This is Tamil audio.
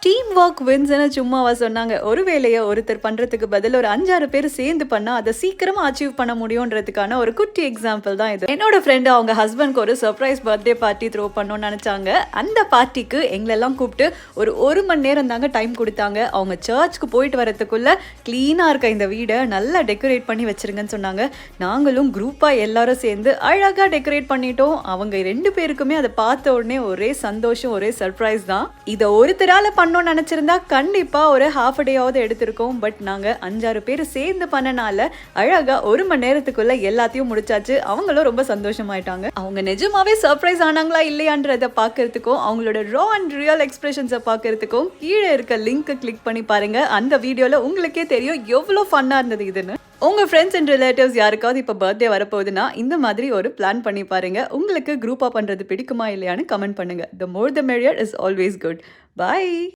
டீம் ஒர்க் வின்ஸ்ன்னு சும்மாவா சொன்னாங்க. ஒரு வேலைய ஒருத்தர் பண்றதுக்கு பதில் ஒரு 5, 6 பேர் சேர்ந்து பண்ணா, அத சீக்கிரமா அச்சீவ் பண்ண முடியுன்றதுக்கான ஒரு குட்டி எக்ஸாம்பிள் தான் இது. என்னோட ஃப்ரெண்ட் அவங்க ஹஸ்பண்ட்க்கு ஒரு சர்ப்ரைஸ் பர்த்டே பார்ட்டி த்ரோ பண்ணணும்னு நெனச்சாங்க. அந்த பார்ட்டிக்கு எங்களெல்லாம் கூப்பிட்டு ஒரு 1 மணி நேரம் தாங்க டைம் குடுத்தாங்க. அவங்க சர்ச்சுக்கு போயிட்டு வரதுக்குள்ள கிளீனா இருக்க இந்த வீட நல்லா டெக்கரேட் பண்ணி வச்சிருங்கன்னு சொன்னாங்க. நாங்களும் குரூப்பா எல்லாரும் சேர்ந்து அழகா டெக்கரேட் பண்ணிட்டோம். அவங்க 2 பேருக்குமே அத பார்த்த உடனே ஒரே சந்தோஷம், ஒரே சர்ப்ரைஸ் தான். இத ஒருத்தரால பண்ணணும்னு நினைச்சிருந்தா கண்டிப்பா ஒரு ஹாஃப் டேயாவது எடுத்திருக்கோம். பட் நாங்க 5, 6 பேர் சேர்ந்து பண்ணனால அழகா 1 மணி நேரத்துக்குள்ள எல்லாத்தையும் முடிச்சாச்சு. அவங்களும் ரொம்ப சந்தோஷமாயிட்டாங்க. அவங்க நிஜமாவே சர்ப்ரைஸ் ஆனாங்களா இல்லையான்றத பாக்குறதுக்கும் அவங்களோட ரா அண்ட் ரியல் எக்ஸ்பிரஷன்ஸை பாக்குறதுக்கும் கீழே இருக்க லிங்க் கிளிக் பண்ணி பாருங்க. அந்த வீடியோல உங்களுக்கே தெரியும் எவ்வளவு ஃபன்னா இருந்தது இதுன்னு. உங்க ஃப்ரெண்ட்ஸ் அண்ட் ரிலேட்டிவ்ஸ் யாருக்காவது இப்போ பர்த்டே வரப்போகுதுன்னா இந்த மாதிரி ஒரு பிளான் பண்ணி பாருங்க. உங்களுக்கு குரூப்பா பண்றது பிடிக்குமா இல்லையான்னு கமெண்ட் பண்ணுங்க. The more the merrier is always good. Bye.